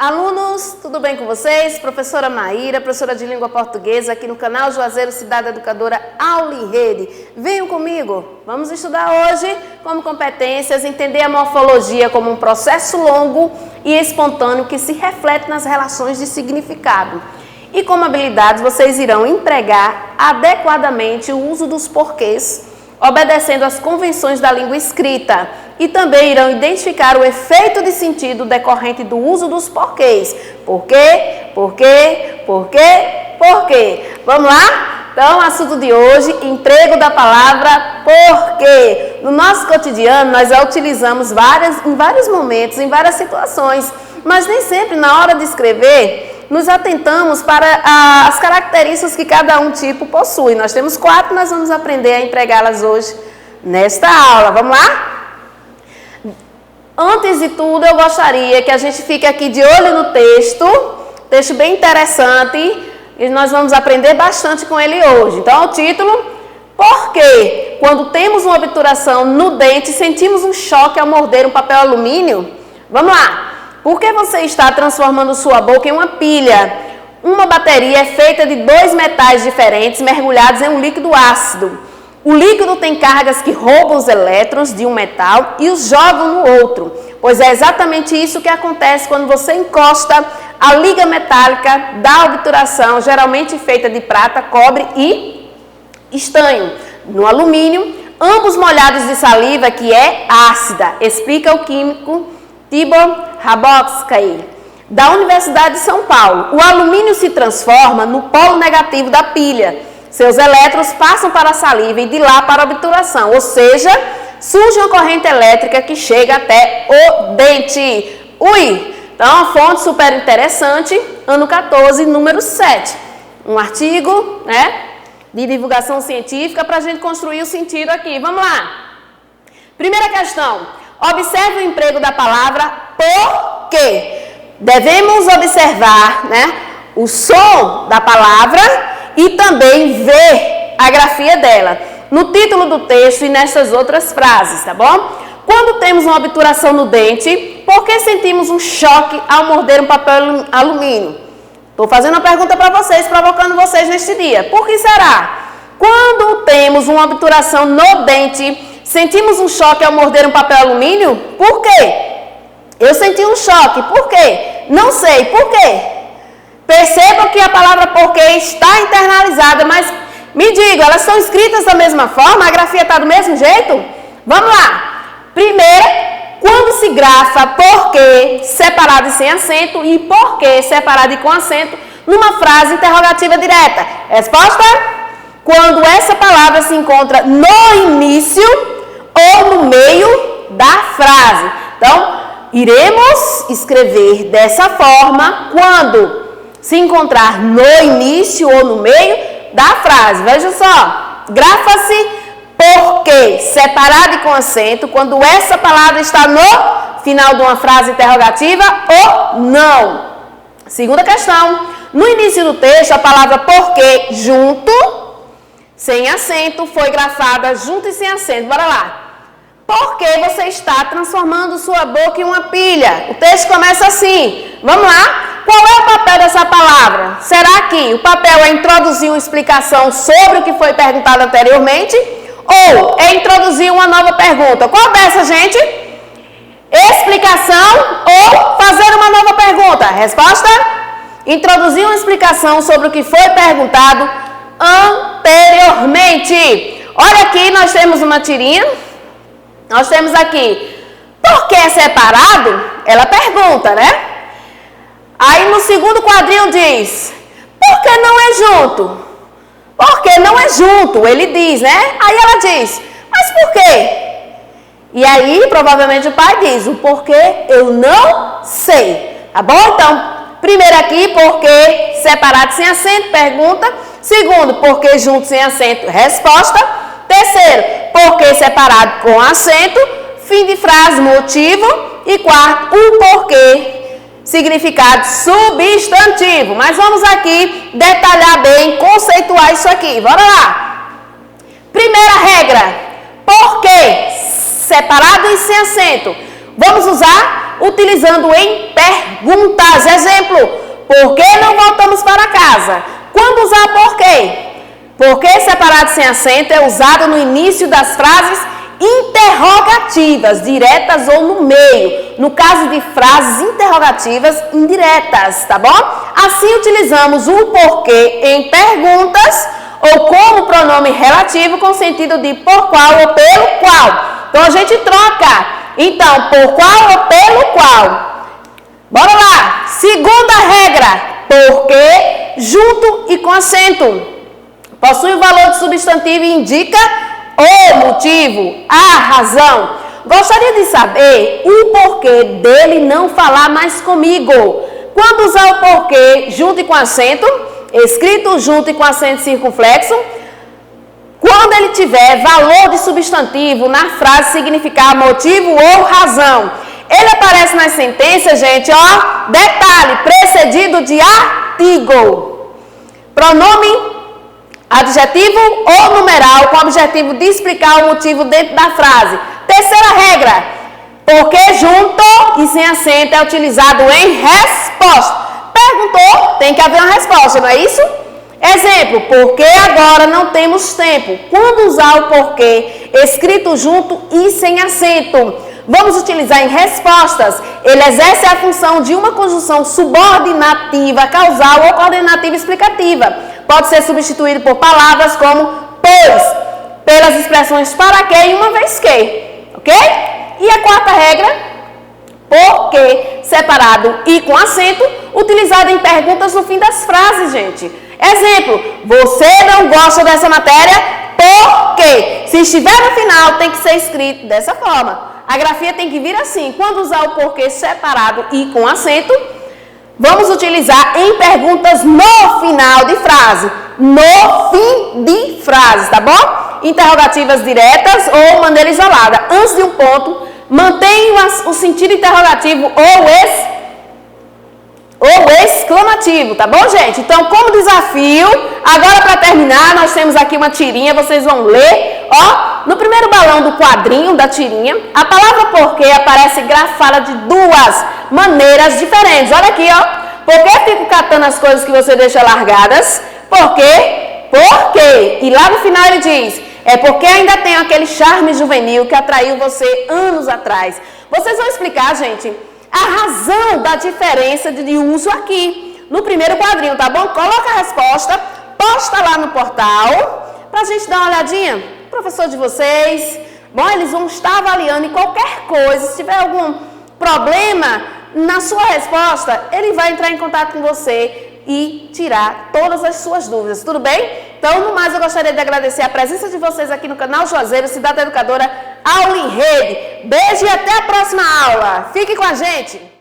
Alunos, tudo bem com vocês? Professora Maíra, professora de língua portuguesa aqui no canal Juazeiro Cidade Educadora Aula em Rede. Venham comigo, vamos estudar hoje como competências, entender a morfologia como um processo longo e espontâneo que se reflete nas relações de significado. E como habilidades vocês irão empregar adequadamente o uso dos porquês, obedecendo às convenções da língua escrita. E também irão identificar o efeito de sentido decorrente do uso dos porquês. Por quê? Por quê? Por quê? Por quê? Vamos lá? Então, o assunto de hoje, emprego da palavra porquê. No nosso cotidiano, nós a utilizamos em vários momentos, em várias situações, mas nem sempre na hora de escrever nos atentamos para as características que cada tipo possui. Nós temos 4, nós vamos aprender a empregá-las hoje nesta aula. Vamos lá? Antes de tudo, eu gostaria que a gente fique aqui de olho no texto bem interessante, e nós vamos aprender bastante com ele hoje. Então, o título, por quê? Quando temos uma obturação no dente, sentimos um choque ao morder um papel alumínio? Vamos lá! Por que você está transformando sua boca em uma pilha? Uma bateria é feita de 2 metais diferentes mergulhados em um líquido ácido. O líquido tem cargas que roubam os elétrons de um metal e os jogam no outro, pois é exatamente isso que acontece quando você encosta a liga metálica da obturação, geralmente feita de prata, cobre e estanho, no alumínio, ambos molhados de saliva que é ácida, explica o químico Tibor Rabotsky, da Universidade de São Paulo. O alumínio se transforma no polo negativo da pilha. Seus elétrons passam para a saliva e de lá para a obturação, ou seja, surge uma corrente elétrica que chega até o dente. Então, uma fonte super interessante, ano 14, número 7. Um artigo, de divulgação científica para a gente construir o sentido aqui. Vamos lá. Primeira questão. Observe o emprego da palavra por quê. Devemos observar, o som da palavra e também ver a grafia dela no título do texto e nessas outras frases, tá bom? Quando temos uma obturação no dente, por que sentimos um choque ao morder um papel alumínio? Estou fazendo uma pergunta para vocês, provocando vocês neste dia. Por que será? Quando temos uma obturação no dente, sentimos um choque ao morder um papel alumínio? Por quê? Eu senti um choque. Por quê? Não sei. Por quê? Percebam que a palavra porquê está internalizada, mas me digam, elas são escritas da mesma forma? A grafia está do mesmo jeito? Vamos lá. Primeiro, quando se grafa porquê separado e sem acento e porquê separado e com acento numa frase interrogativa direta. Resposta? Quando essa palavra se encontra no início ou no meio da frase. Então, iremos escrever dessa forma quando se encontrar no início ou no meio da frase. Veja só, grafa-se porquê separado e com acento quando essa palavra está no final de uma frase interrogativa ou não. Segunda questão, no início do texto a palavra porquê junto, sem acento, foi grafada junto e sem acento. Bora lá. Por que você está transformando sua boca em uma pilha? O texto começa assim. Vamos lá? Qual é o papel dessa palavra? Será que o papel é introduzir uma explicação sobre o que foi perguntado anteriormente? Ou é introduzir uma nova pergunta? Qual dessa, gente? Explicação ou fazer uma nova pergunta? Resposta? Introduzir uma explicação sobre o que foi perguntado anteriormente. Olha aqui, nós temos uma tirinha. Nós temos aqui, por que é separado? Ela pergunta, Aí no segundo quadrinho diz, por que não é junto? Por que não é junto? Ele diz, Aí ela diz, mas por quê? E aí, provavelmente o pai diz, o porquê eu não sei. Tá bom? Então, primeiro aqui, porquê separado sem acento, pergunta. Segundo, porquê junto sem acento, resposta. Terceiro, porquê separado com acento, fim de frase, motivo. E quarto, o porquê, significado substantivo. Mas vamos aqui detalhar bem, conceituar isso aqui. Bora lá. Primeira regra, porquê separado e sem acento. Vamos usar utilizando em perguntas. Exemplo, por que não voltamos para casa? Quando usar por quê? Porque separado sem acento é usado no início das frases interrogativas, diretas ou no meio. No caso de frases interrogativas indiretas, tá bom? Assim utilizamos o porquê em perguntas ou como pronome relativo com sentido de por qual ou pelo qual. Então a gente troca. Então, por qual ou pelo qual. Bora lá. Segunda regra. Porquê junto e com acento. Possui o valor de substantivo e indica o motivo, a razão. Gostaria de saber o porquê dele não falar mais comigo. Quando usar o porquê junto e com acento, escrito junto e com acento circunflexo, quando ele tiver valor de substantivo na frase significar motivo ou razão. Ele aparece nas sentenças, gente, ó, detalhe, precedido de artigo. Pronome adjetivo ou numeral com o objetivo de explicar o motivo dentro da frase. Terceira regra, porque junto e sem acento é utilizado em resposta. Perguntou, tem que haver uma resposta, não é isso? Exemplo, porque agora não temos tempo. Quando usar o porquê escrito junto e sem acento, vamos utilizar em respostas. Ele exerce a função de uma conjunção subordinativa, causal ou coordenativa explicativa. Pode ser substituído por palavras como pois, pelas expressões para que e uma vez que, ok? E a quarta regra, porque separado e com acento, utilizado em perguntas no fim das frases, gente. Exemplo, você não gosta dessa matéria por quê? Se estiver no final, tem que ser escrito dessa forma. A grafia tem que vir assim, quando usar o porquê separado e com acento, vamos utilizar em perguntas no final de frase. No fim de frase, tá bom? Interrogativas diretas ou maneira isolada. Antes de um ponto, mantenha o sentido interrogativo ou exclamativo, tá bom, gente? Então, como desafio, agora para terminar, nós temos aqui uma tirinha, vocês vão ler, ó. No primeiro balão do quadrinho da tirinha, a palavra porquê aparece grafada de duas maneiras diferentes. Olha aqui, ó. Por que fico catando as coisas que você deixa largadas? Por quê? Por quê? E lá no final ele diz, é porque ainda tem aquele charme juvenil que atraiu você anos atrás. Vocês vão explicar, gente, a razão da diferença de uso aqui, no primeiro quadrinho, tá bom? Coloca a resposta, posta lá no portal, pra gente dar uma olhadinha. Professor de vocês, bom, eles vão estar avaliando e qualquer coisa, se tiver algum problema na sua resposta, ele vai entrar em contato com você e tirar todas as suas dúvidas, tudo bem? Então, no mais, eu gostaria de agradecer a presença de vocês aqui no canal Juazeiro, Cidade Educadora, Aula em Rede. Beijo e até a próxima aula. Fique com a gente!